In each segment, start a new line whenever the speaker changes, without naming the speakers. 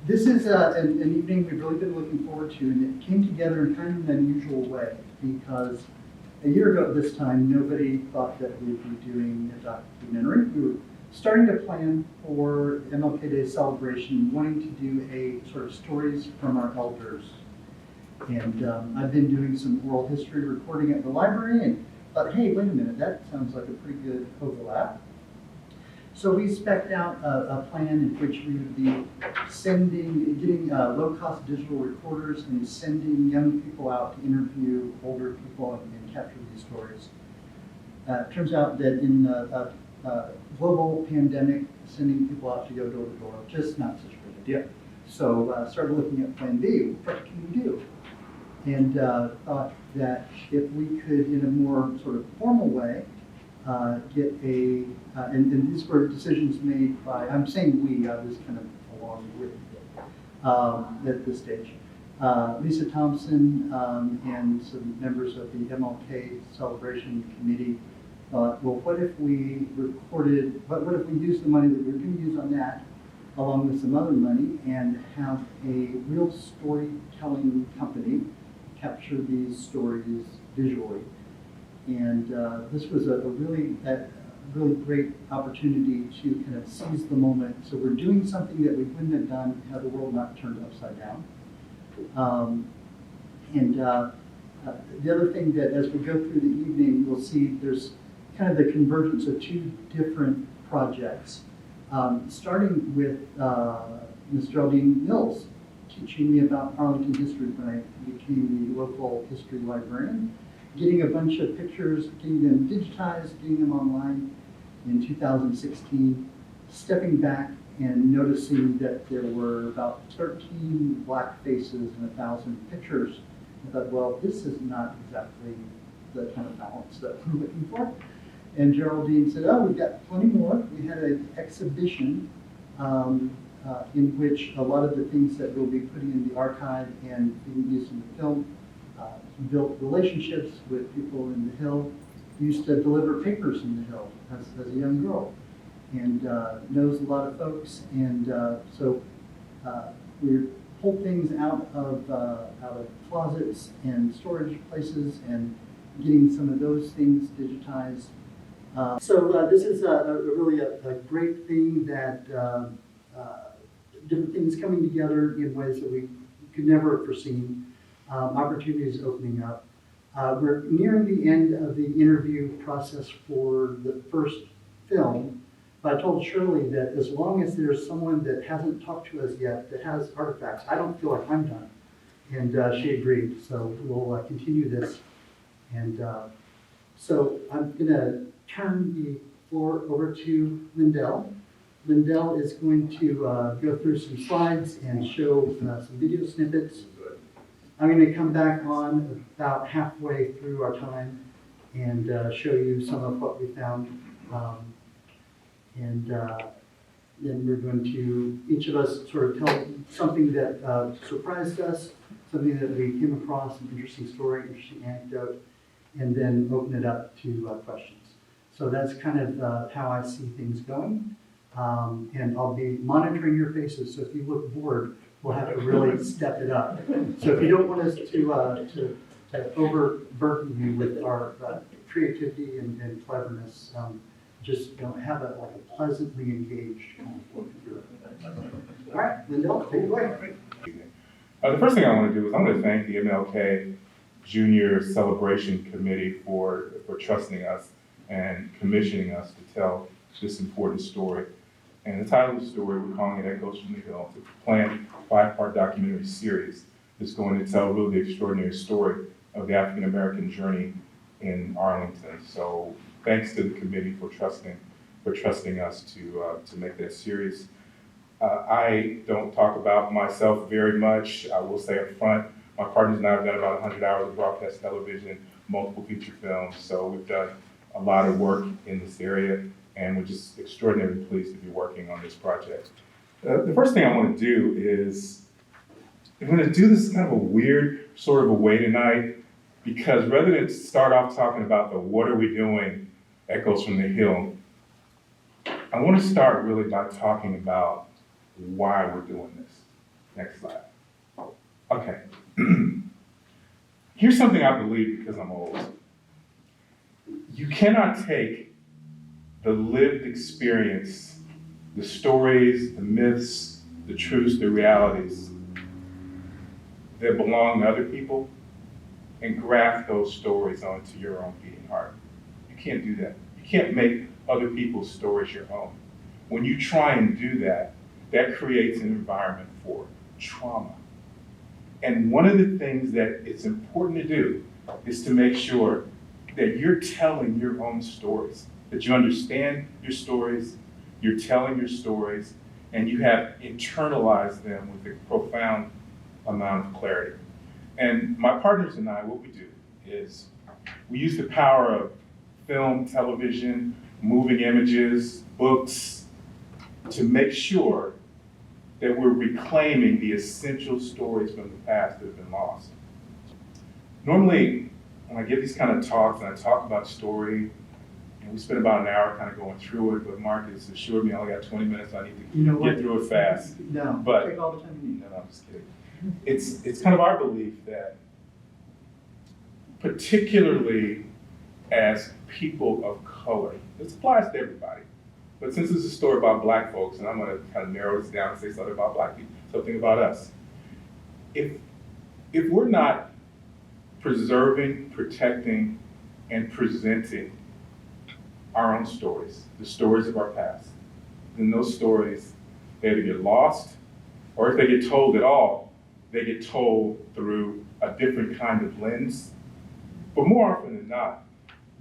This is an evening we've really been looking forward to, and it came together in kind of an unusual way because a year ago at this time, nobody thought that we'd be doing a documentary. We were starting to plan for MLK Day celebration, wanting to do a sort of stories from our elders. And I've been doing some oral history recording at the library and thought, hey, wait a minute, that sounds like a pretty good overlap. So we spec'd out a plan in which we would be getting low-cost digital recorders and sending young people out to interview older people and capture these stories. It turns out that in a global pandemic, sending people out to go door to door, just not such a good idea. So started looking at plan B, what can we do? And thought that if we could, in a more sort of formal way, get and these were decisions made by, I'm saying we, I was kind of along with it at this stage. Lisa Thompson and some members of the Mlk Celebration Committee thought, well, what if we recorded, what if we used the money that we were going to use on that, along with some other money, and have a real storytelling company capture these stories visually. And this was a really great opportunity to kind of seize the moment. So we're doing something that we wouldn't have done had the world not turned upside down. The other thing that as we go through the evening, you'll see there's kind of the convergence of two different projects. Starting with Ms. Geraldine Mills teaching me about Arlington history when I became the local history librarian. Getting a bunch of pictures, getting them digitized, getting them online in 2016, stepping back and noticing that there were about 13 black faces and 1,000 pictures. I thought, well, this is not exactly the kind of balance that we're looking for. And Geraldine said, oh, we've got plenty more. We had an exhibition in which a lot of the things that we'll be putting in the archive and being used in the film built relationships with people in the Hill. Used to deliver papers in the Hill as a young girl, and knows a lot of folks. And so we pulled things out of closets and storage places, and getting some of those things digitized. So this is really a great thing that different things coming together in ways that we could never have foreseen. Opportunities opening up. We're nearing the end of the interview process for the first film, but I told Shirley that as long as there's someone that hasn't talked to us yet that has artifacts, I don't feel like I'm done. And she agreed, so we'll continue this. And so I'm going to turn the floor over to Lindell. Lindell is going to go through some slides and show some video snippets. I'm going to come back on about halfway through our time and show you some of what we found. Then we're going to, each of us sort of tell something that surprised us, something that we came across, an interesting story, interesting anecdote, and then open it up to questions. So that's kind of how I see things going. And I'll be monitoring your faces, so if you look bored, we'll have to really step it up. So if you don't want us to overburden you with our creativity and cleverness, just have a pleasantly engaged kind of look through it. All right, Lindell, take it away.
The first thing I want to do is I want to thank the MLK Junior Celebration Committee for trusting us and commissioning us to tell this important story. And the title of the story, we're calling it Echoes from the Hill. It's a planned 5-part documentary series that's going to tell really the extraordinary story of the African-American journey in Arlington. So thanks to the committee for trusting us to make that series. I don't talk about myself very much. I will say up front, my partners and I have done about 100 hours of broadcast television, multiple feature films. So we've done a lot of work in this area, and we're just extraordinarily pleased to be working on this project. The first thing I want to do is, I'm going to do this kind of a weird sort of a way tonight, because rather than start off talking about the what are we doing, Echoes from the Hill, I want to start really by talking about why we're doing this. Next slide. Okay. Here's something I believe because I'm old. You cannot take the lived experience, the stories, the myths, the truths, the realities that belong to other people and graft those stories onto your own beating heart. You can't do that. You can't make other people's stories your own. When you try and do that, that creates an environment for trauma. And one of the things that it's important to do is to make sure that you're telling your own stories, that you understand your stories, you're telling your stories, and you have internalized them with a profound amount of clarity. And my partners and I, what we do is we use the power of film, television, moving images, books, to make sure that we're reclaiming the essential stories from the past that have been lost. Normally, when I give these kind of talks and I talk about story, and we spend about an hour kind of going through it, but Mark has assured me I only got 20 minutes, so I need to get through it fast.
No,
But
take all the time you need.
no, I'm just kidding. It's kind of our belief that particularly as people of color, this applies to everybody, but since this is a story about Black folks, and I'm going to kind of narrow this down and say something about Black people, something about us. If we're not preserving, protecting, and presenting our own stories, the stories of our past, then those stories, they either get lost, or if they get told at all, they get told through a different kind of lens. But more often than not,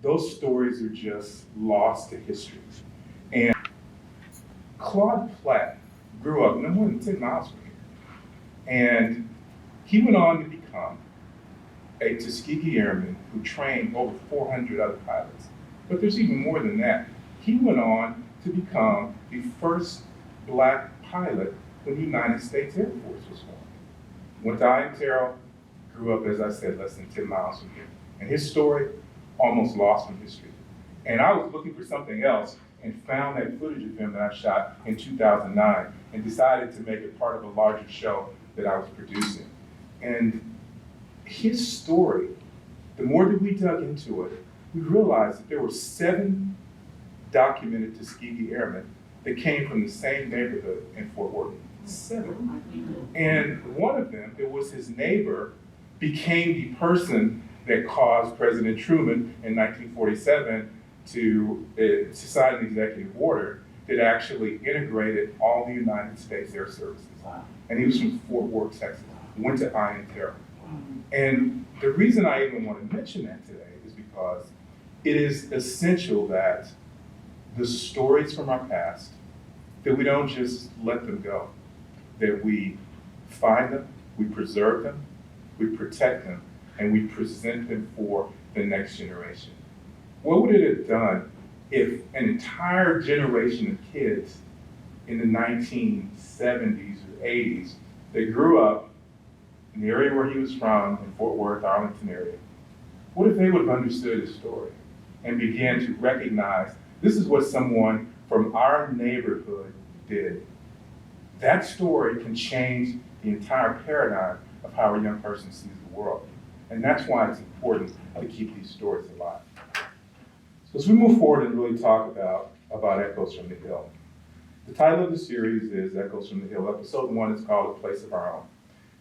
those stories are just lost to history. And Claude Platt grew up no more than 10 miles from here. And he went on to become a Tuskegee Airman who trained over 400 other pilots. But there's even more than that. He went on to become the first Black pilot when the United States Air Force was formed. Went to Arlington, grew up, as I said, less than 10 miles from here. And his story, almost lost from history. And I was looking for something else and found that footage of him that I shot in 2009 and decided to make it part of a larger show that I was producing. And his story, the more that we dug into it, we realized that there were 7 documented Tuskegee Airmen that came from the same neighborhood in Fort Worth. 7. And one of them, it was his neighbor, became the person that caused President Truman in 1947 to sign an executive order that actually integrated all the United States Air Services.
Wow.
And he was from Fort Worth, Texas, went to Arlington. And the reason I even want to mention that today is because it is essential that the stories from our past, that we don't just let them go, that we find them, we preserve them, we protect them, and we present them for the next generation. What would it have done if an entire generation of kids in the 1970s or 80s that grew up in the area where he was from, in Fort Worth, Arlington area, what if they would have understood his story and began to recognize this is what someone from our neighborhood did? That story can change the entire paradigm of how a young person sees the world. And that's why it's important to keep these stories alive. So as we move forward and really talk about Echoes from the Hill, the title of the series is Echoes from the Hill. Episode 1 is called A Place of Our Own.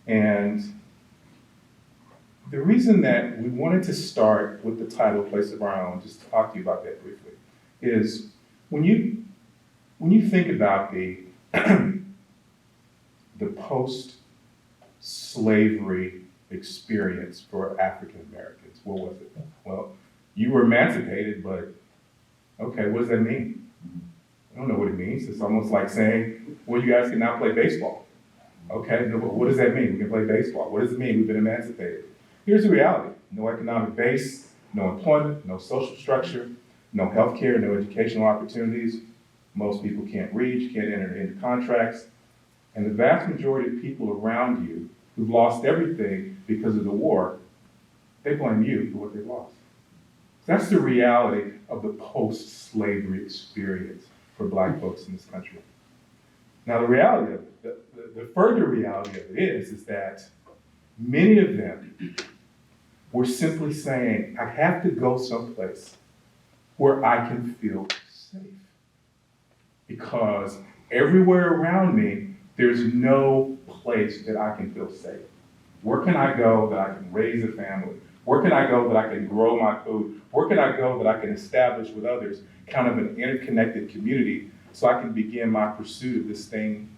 And the reason that we wanted to start with the title Place of Our Own, just to talk to you about that briefly, is when you think about the the post-slavery experience for African Americans, what was it? Well, you were emancipated, but okay, what does that mean? I don't know what it means. It's almost like saying, well, you guys can now play baseball. Okay, no, but what does that mean? We can play baseball. What does it mean? We've been emancipated. Here's the reality. No economic base, no employment, no social structure, no healthcare, no educational opportunities. Most people can't read, can't enter into contracts. And the vast majority of people around you who've lost everything because of the war, they blame you for what they've lost. That's the reality of the post-slavery experience for Black folks in this country. Now, the reality of it, the further reality of it is that many of them were simply saying, I have to go someplace where I can feel safe. Because everywhere around me, there's no place that I can feel safe. Where can I go that I can raise a family? Where can I go that I can grow my food? Where can I go that I can establish with others kind of an interconnected community so I can begin my pursuit of this thing,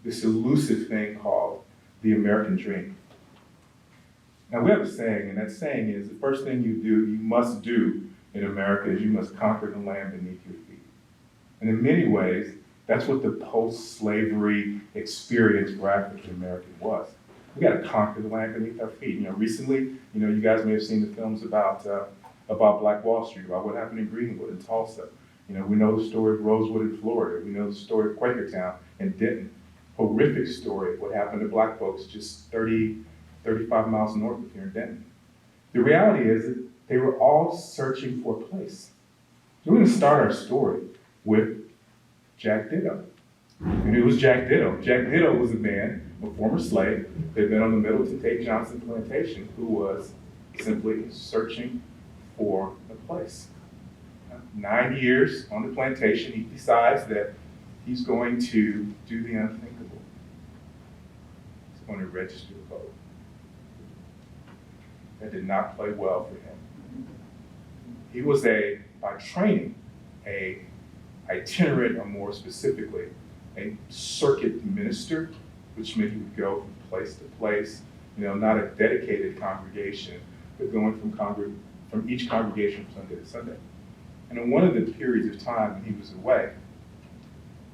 this elusive thing called the American dream? Now we have a saying, and that saying is the first thing you must do in America is you must conquer the land beneath your feet. And in many ways, that's what the post-slavery experience for African American was. We got to conquer the land beneath our feet. Recently, you guys may have seen the films about Black Wall Street, about what happened in Greenwood and Tulsa. We know the story of Rosewood in Florida. We know the story of Quakertown and Denton. Horrific story of what happened to Black folks just 35 miles north of here in Denton. The reality is that they were all searching for a place. So we're going to start our story with Jack Ditto. And who was Jack Ditto? Jack Ditto was a man, a former slave, that had been on the Middleton Tate Johnson plantation, who was simply searching for a place. 9 years on the plantation, he decides that he's going to do the unthinkable. He's going to register to vote. That did not play well for him. He was by training, a itinerant, or more specifically, a circuit minister, which meant he would go from place to place, not a dedicated congregation, but going from each congregation from Sunday to Sunday. And in one of the periods of time when he was away,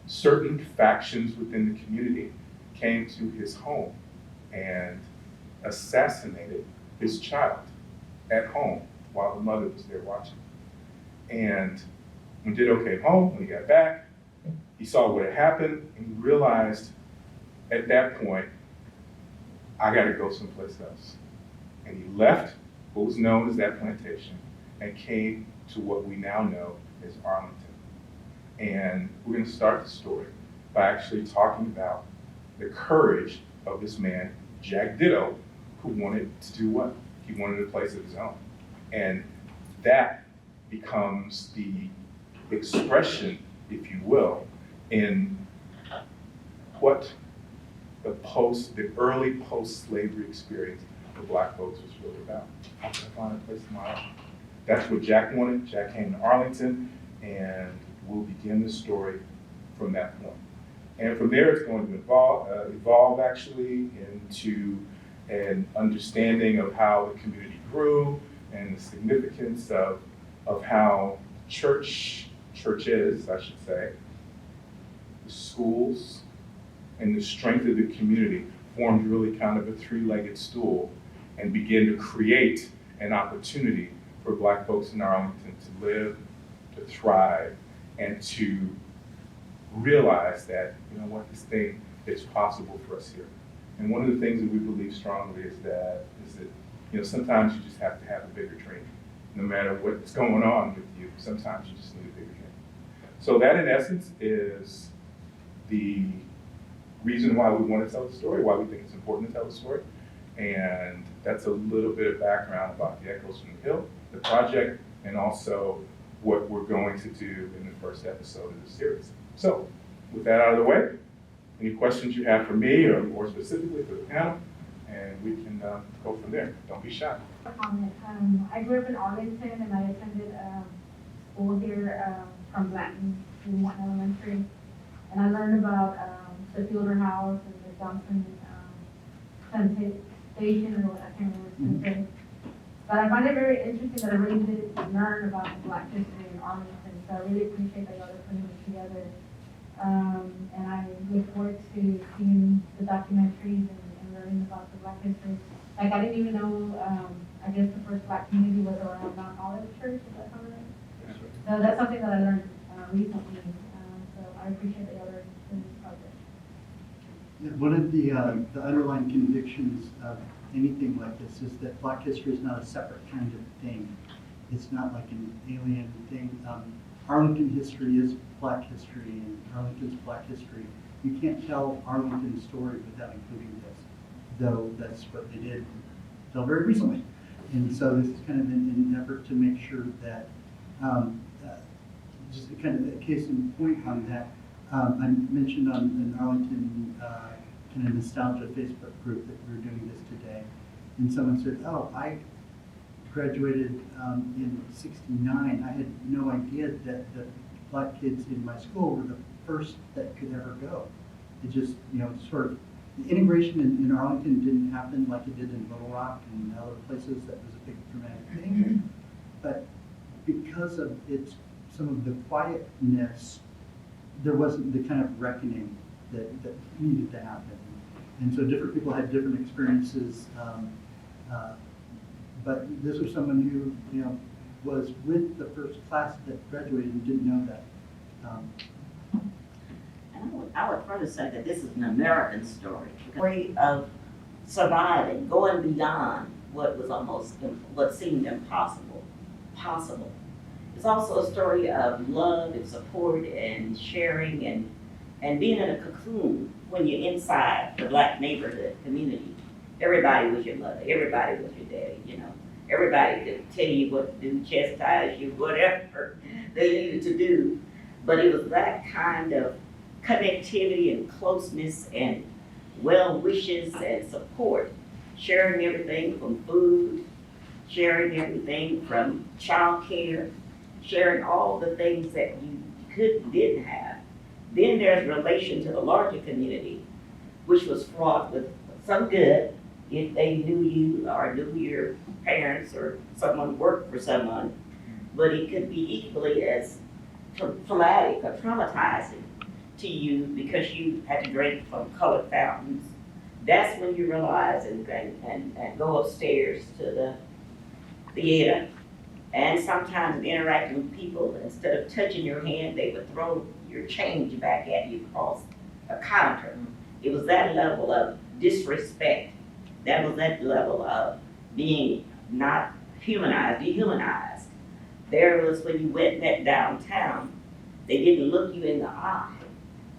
certain factions within the community came to his home and assassinated his child at home while the mother was there watching. And when Ditto came home, when he got back, he saw what had happened, and he realized at that point, I got to go someplace else. And he left what was known as that plantation and came to what we now know as Arlington. And we're going to start the story by actually talking about the courage of this man, Jack Ditto, who wanted to do what? He wanted a place of his own. And that becomes the expression, if you will, in what the early post-slavery experience for Black folks was really about. How can I find a place of my own? That's what Jack wanted. Jack came to Arlington, and we'll begin the story from that point. And from there, it's going to evolve actually into an understanding of how the community grew and the significance of how churches, I should say, the schools, and the strength of the community formed really kind of a three-legged stool and began to create an opportunity for Black folks in Arlington to live, to thrive, and to realize that, this thing is possible for us here. And one of the things that we believe strongly is that sometimes you just have to have a bigger dream. No matter what's going on with you, sometimes you just need a bigger dream. So that, in essence, is the reason why we want to tell the story, why we think it's important to tell the story. And that's a little bit of background about the Echoes from the Hill, the project, and also what we're going to do in the first episode of the series. So, with that out of the way, any questions you have for me or more specifically for the panel, and we can go from there. Don't be shy.
I grew up in Arlington, and I attended school here from Blanton Junior Elementary, and I learned about the Fielder House and the Johnson Station, or I can't remember what it's going to say. But I find it very interesting that I really didn't learn about the Black history in Arlington, so I really appreciate that y'all are putting it together. And I look forward to seeing the documentaries and learning about the Black history. Like, I didn't even know, I guess the first Black community was around Mount Olive Church, is that something right? So that's something that I learned recently. So I appreciate that y'all are doing this project.
Yeah, one of the underlying convictions of anything like this is that Black history is not a separate kind of thing. It's not like an alien thing. Arlington history is Black history, and Arlington's Black history you can't tell Arlington's story without including this, though that's what they did until very recently. And so this is kind of an effort to make sure that, just kind of a case in point on that, I mentioned on an Arlington kind of nostalgia Facebook group that we were doing this today, and someone said, "Oh, I graduated in '69. I had no idea that the black kids in my school were the first that could ever go." It just, sort of, the integration in Arlington didn't happen like it did in Little Rock and other places. That was a big dramatic thing. But because of some of the quietness, there wasn't the kind of reckoning that needed to happen. And so different people had different experiences. But this was someone who, was with the first class that graduated and didn't know that.
And I would further say that this is an American story. A story of surviving, going beyond what seemed impossible, possible. It's also a story of love and support and sharing and being in a cocoon when you're inside the black neighborhood community. Everybody was your mother, everybody was your daddy, Everybody could tell you what to do, chastise you, whatever they needed to do. But it was that kind of connectivity and closeness and well wishes and support, sharing everything from food, sharing everything from childcare, sharing all the things that you didn't have. Then there's relation to the larger community, which was fraught with some good, if they knew you or knew your parents or someone worked for someone, but it could be equally as traumatic or traumatizing to you because you had to drink from colored fountains. That's when you realize and go upstairs to the theater, and sometimes interacting with people, instead of touching your hand, they would throw your change back at you across a counter. It was that level of disrespect. That was that level of being not humanized, dehumanized. There was when you went downtown, they didn't look you in the eye.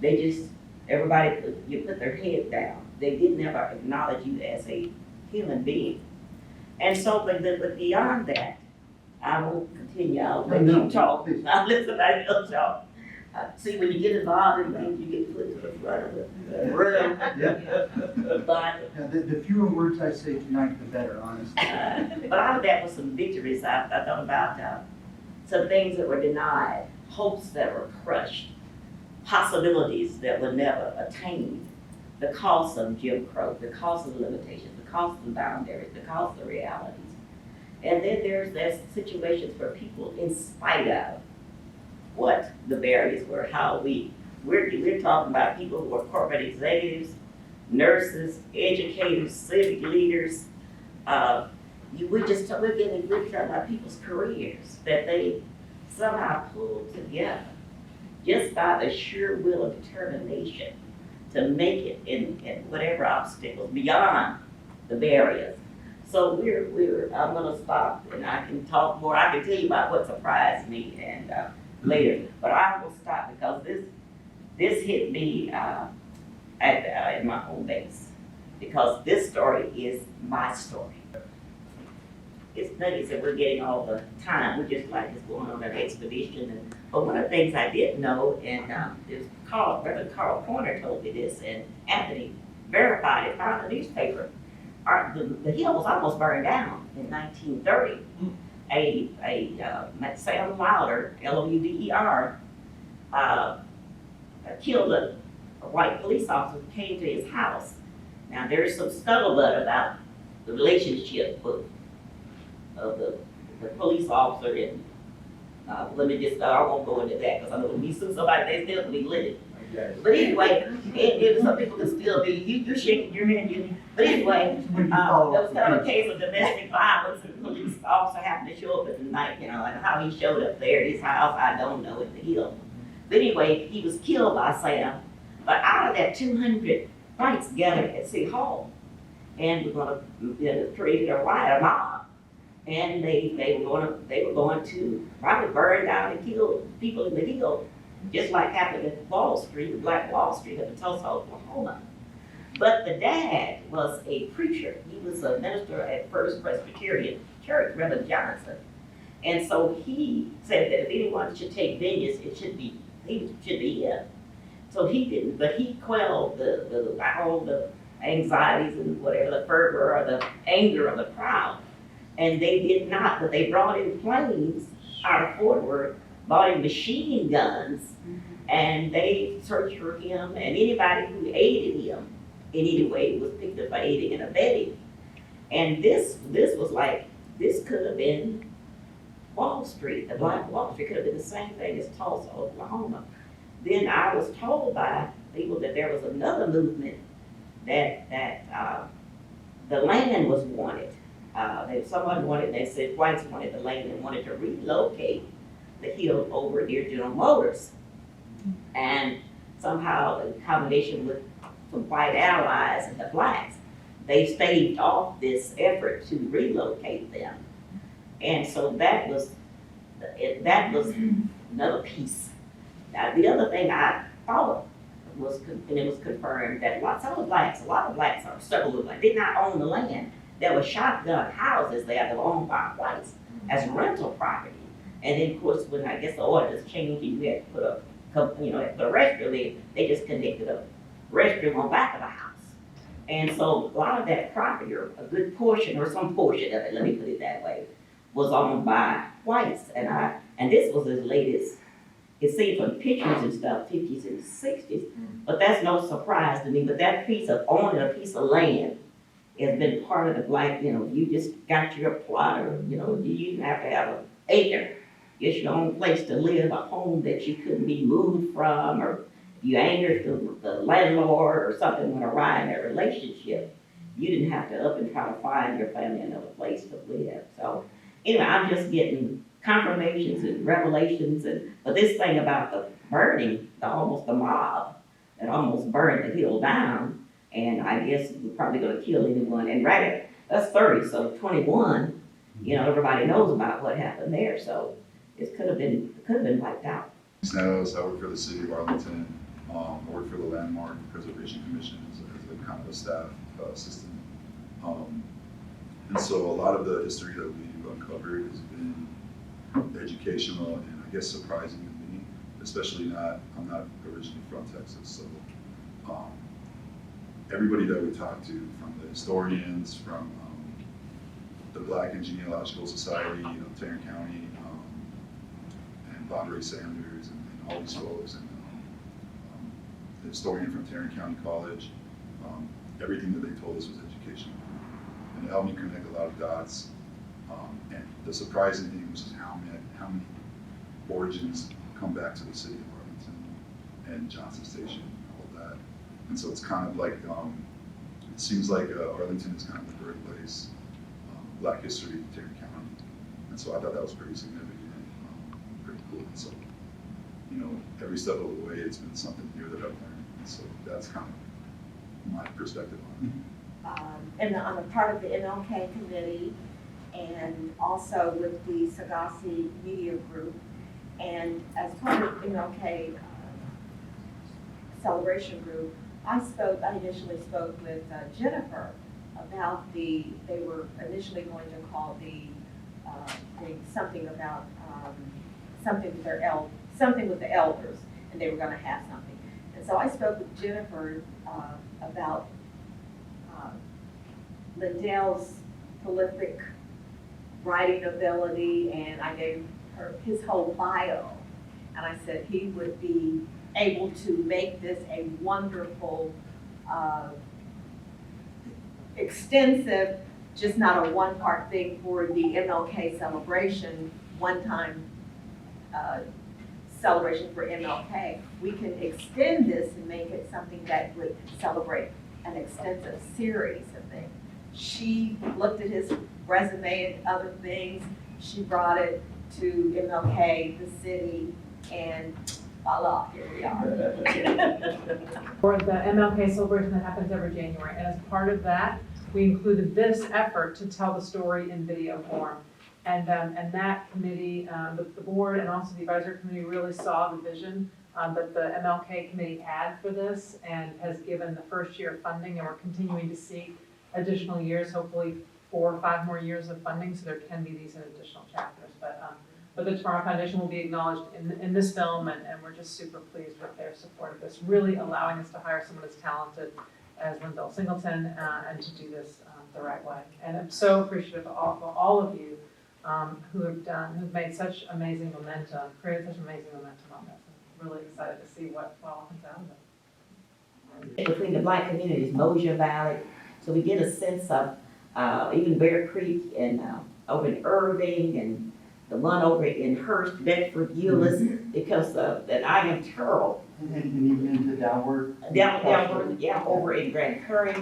They just, you put their head down. They didn't ever acknowledge you as a human being. And so, but beyond that, I won't continue, I'll let you talk. I'll let somebody else talk. See, when you get involved in things, you get put to the front of the room. But
the fewer words I say tonight, the better, honestly.
but out of that was some victories. I thought about some things that were denied, hopes that were crushed, possibilities that were never attained, the cost of Jim Crow, the cost of the limitations, the cost of the boundaries, the cost of the realities. And then there's situations where people, in spite of what the barriers were, how we're talking about people who are corporate executives, nurses, educators, civic leaders. We're talking about people's careers that they somehow pulled together just by the sheer will of determination to make it in whatever obstacles beyond the barriers. So I'm gonna stop and I can talk more. I can tell you about what surprised me and later, but I will stop because this hit me at my home base, because this story is my story. It's nutty that we're getting all the time. We're just like just going on an expedition. But one of the things I didn't know, and it was Reverend Carl Corner told me this, and Anthony verified it, found the newspaper. The hill was almost burned down in 1930. Sam Wilder, Lowder, killed a white police officer who came to his house. Now there's some scuttlebutt about the relationship of the police officer and I won't go into that because I know when you sue somebody, they still be living. But anyway, some people can still be, you're shaking your head. But anyway, there was kind of a case of domestic violence, and the police officer happened to show up at the night, and how he showed up there at his house, I don't know, in the hill. But anyway, he was killed by Sam. But out of that, 200 whites gathered at City Hall, and we're going to create a riot, a mob. And they were going to probably burn down and kill people in the hill. just like happened at Wall Street, Black Wall Street up in Tulsa, Oklahoma. But the dad was a preacher. He was a minister at First Presbyterian Church, Reverend Johnson. And so he said that if anyone should take vengeance, he should be him. So he didn't, but he quelled all the anxieties and whatever, the fervor or the anger of the crowd. And they did not, but they brought in planes out of Fort Worth, bought in machine guns, and they searched for him, and anybody who aided him in any way was picked up for aiding and abetting. And this was like, this could have been Wall Street, the Black Wall Street could have been the same thing as Tulsa, Oklahoma. Then I was told by people that there was another movement that the land was wanted. Someone wanted, they said whites wanted the land and wanted to relocate the hill over near General Motors. And somehow, in combination with some white allies and the blacks, they staved off this effort to relocate them. And so that was another piece. Now, the other thing I thought was, and it was confirmed, that a lot of blacks, or several of them, did not own the land. There were shotgun houses there that were owned by whites as rental property. And then, of course, when I guess the orders changed, you had to put a restroom in, they just connected a restroom on back of the house. And so a lot of that property, or a good portion, or some portion of it, let me put it that way, was owned by whites. And this was as late as, it seemed from pictures and stuff, 50s and 60s, but that's no surprise to me. But that piece of owning a piece of land has been part of the black, you just got your plot, or, you didn't have to have an acre. It's your own place to live, a home that you couldn't be moved from, or you angered the landlord or something went awry in that relationship, you didn't have to up and try to find your family another place to live. So anyway, I'm just getting confirmations and revelations, but this thing about the burning, almost the mob that almost burned the hill down, and I guess we're probably gonna kill anyone, and that's 30, so 21, everybody knows about what happened there, so it could have been wiped out.
Snedos, I work for the city of Arlington, I work for the Landmark Preservation Commission as a kind of a staff assistant. And so a lot of the history that we've uncovered has been educational and I guess surprising to me, especially I'm not originally from Texas, so everybody that we talked to, from the historians, from the Black and Genealogical Society, Tarrant County, and Bondre Sanders, and all these folks, and the historian from Tarrant County College, everything that they told us was educational. And it helped me connect a lot of dots. And the surprising thing was just how many origins come back to the city of Arlington and Johnson Station and all that. And so it's kind of like, it seems like Arlington is kind of the birthplace of Black history in Tarrant County. And so I thought that was pretty significant, pretty cool. And so, every step of the way, it's been something new that I've learned. And so that's kind of my perspective on it.
And I'm a part of the Mlk committee, and also with the Sagasi Media Group. And as part of Mlk Celebration Group, I initially spoke with Jennifer about they were initially going to call something about something with the elders, and they were going to have something. And so I spoke with Jennifer about Lindell's prolific writing ability, and I gave her his whole bio, and I said he would be able to make this a wonderful, extensive, just not a one-part thing for the Mlk celebration, one-time celebration for Mlk. We can extend this and make it something that would celebrate an extensive series of things. She looked at his resume and other things. She brought it to Mlk, the city, and voila, here we are.
For the Mlk celebration that happens every January, and as part of that, we included this effort to tell the story in video form. And that committee, the board and also the advisory committee really saw the vision that the MLK committee had for this and has given the first year of funding, and we're continuing to seek additional years, hopefully 4 or 5 more years of funding, so there can be these in additional chapters. But the Tomorrow Foundation will be acknowledged in this film, and we're just super pleased with their support of this, really allowing us to hire someone as talented as Lindell Singleton, and to do this the right way. And I'm so appreciative of all of you who've made such amazing momentum, created such amazing momentum on this. I'm really excited to see what all comes out of it.
Between the black communities, Mosher Valley, so we get a sense of, even Bear Creek and, over in Irving and the one over in Hurst, Bedford, Euless, because of that I am Turl.
And even into downward.
Down over in Grand Curry,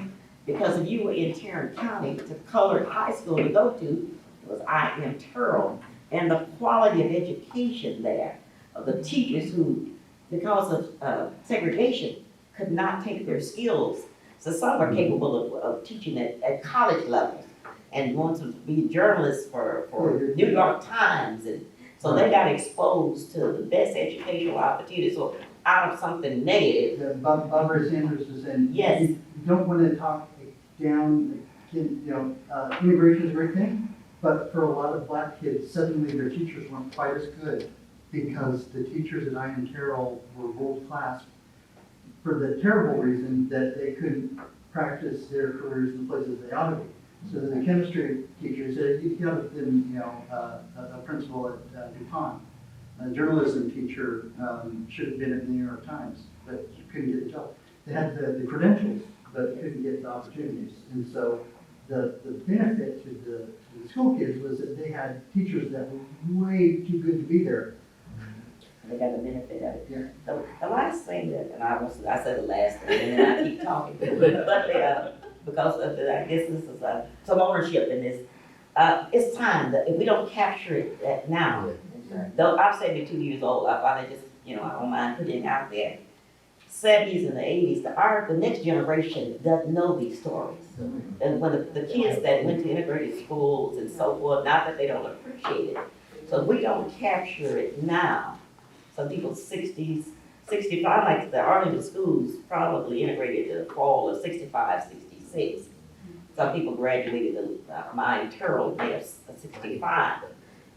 because if you were in Tarrant County, the colored high school to go to was I am Turl. And the quality of education there, of the teachers who, because of segregation, could not take their skills. So some were capable of teaching at college levels and wanted to be journalists for New York Times. And so they got exposed to the best educational opportunities. So out of something negative.
Barbara Sanders was saying,
Yes.
you don't want to talk down, immigration is a great thing, but for a lot of black kids, suddenly their teachers weren't quite as good because the teachers at Ian Carroll were world class for the terrible reason that they couldn't practice their careers in places they ought to be. So the chemistry teacher said, you got to have been, a principal at DuPont. A journalism teacher should have been at the New York Times, but couldn't get the job. They had the credentials, but couldn't get the opportunities. And so the benefit to the school kids was that they had teachers that were way too good to be there.
They got the benefit of it.
Yeah.
The last thing that, and I said the last thing, and then I keep talking, but because of the, I guess this is some ownership in this. It's time that if we don't capture it now, though I'm 72 years old, I finally just, I don't mind putting it out there. 70s and the 80s, the next generation doesn't know these stories. And when the kids that went to integrated schools and so forth, not that they don't appreciate it. So if we don't capture it now, some people 60s, 65, like the Arlington schools probably integrated in the fall of 65, 66. Some people graduated mine Turl, they're 65.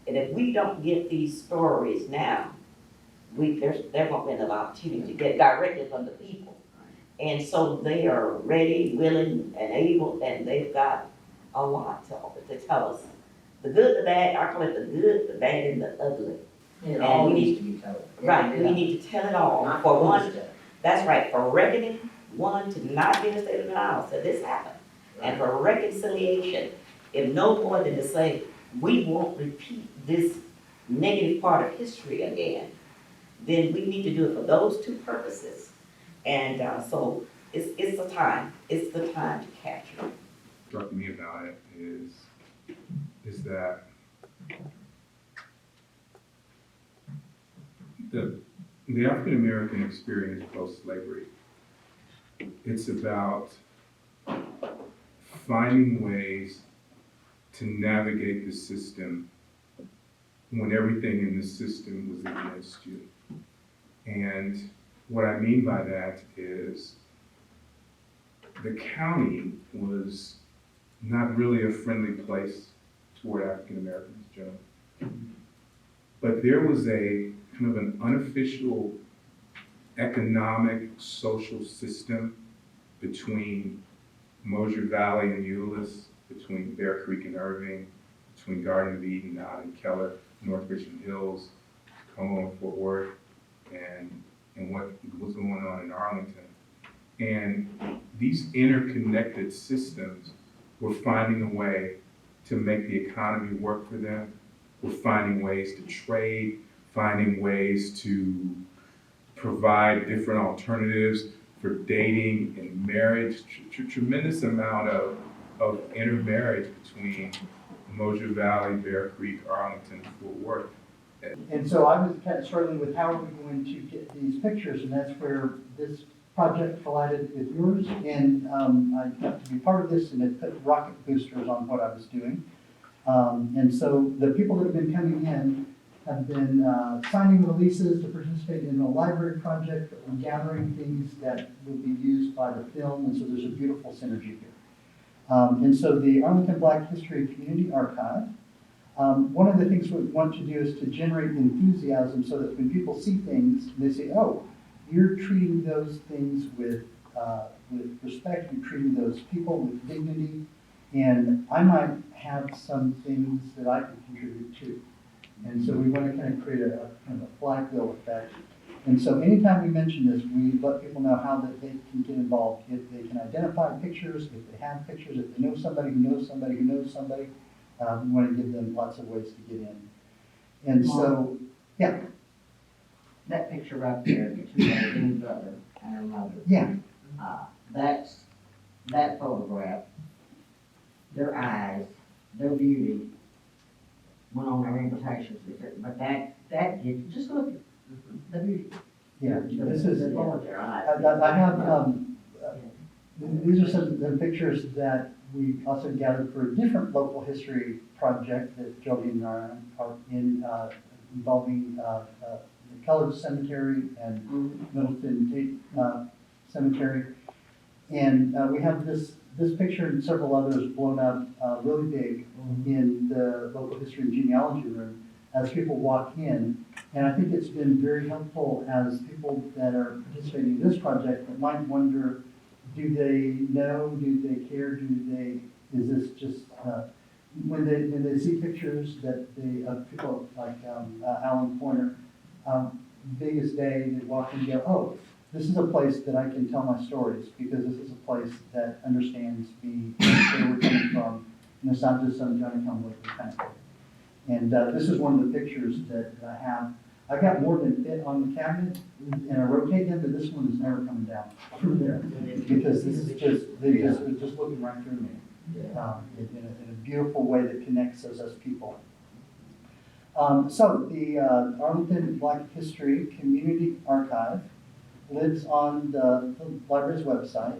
And if we don't get these stories now, there won't be enough opportunity to get directly from the people. And so they are ready, willing, and able, and they've got a lot to tell us. The good, the bad, I call it the good, the bad, and the ugly.
And we need to be told.
Right, we need to tell it all.
Not
For one,
step.
that's right, for reckoning, one, to not be in the state of denial, so this happened. And for reconciliation, if no more than to say, we won't repeat this negative part of history again, then we need to do it for those two purposes. And so it's the time to capture it.
Struck me about it is that the African American experience post-slavery, it's about finding ways to navigate the system when everything in the system was against you. And what I mean by that is the county was not really a friendly place toward African Americans generally. But there was a kind of an unofficial economic, social system between Mosher Valley and Euless, between Bear Creek and Irving, between Garden of Eden, out in Keller, North Richmond Hills, Como and Fort Worth, and what was going on in Arlington. And these interconnected systems were finding a way to make the economy work for them. We're finding ways to trade, finding ways to provide different alternatives for dating and marriage. Tremendous amount of intermarriage between Mosher Valley, Bear Creek, Arlington, and Fort Worth.
And so I was kind of struggling with how are we going to get these pictures, and that's where this project collided with yours, and I got to be part of this, and it put rocket boosters on what I was doing. And so the people that have been coming in have been signing releases to participate in a library project, that we're gathering things that will be used by the film, and so there's a beautiful synergy here. And so the Arlington Black History Community Archive, one of the things we want to do is to generate enthusiasm so that when people see things, they say, oh, you're treating those things with respect, you're treating those people with dignity, and I might have some things that I can contribute to. And so we want to kind of create a kind of a flywheel effect. And so anytime we mention this, we let people know how that they can get involved. If they can identify pictures, if they have pictures, if they know somebody who knows somebody who knows somebody, we want to give them lots of ways to get in. And so, yeah,
That picture right there, the two baby brother and her mother,
yeah,
that photograph, their eyes, their beauty went on their invitations, but that did, just look at the beauty.
yeah. This is,
The
Oh, their eyes.
I have, these are some of the pictures that we also gathered for a different local history project that Jody and I are in, involving the Colored Cemetery and Middleton Tate Cemetery. And we have this picture and several others blown up really big in the local history and genealogy room as people walk in. And I think it's been very helpful as people that are participating in this project that might wonder, do they know, do they care, is this just, when they see pictures that people like Alan Pointer, biggest day, they walk in and go, oh, this is a place that I can tell my stories because this is a place that understands me, where we're coming from, and it's not just some Johnny come lately kind of thing. And this is one of the pictures that I have. I've got more than fit on the cabinet, and I rotate them, but this one is never coming down from there because this is they're just looking right through me in a beautiful way that connects us as people. So the Arlington Black History Community Archive lives on the library's website.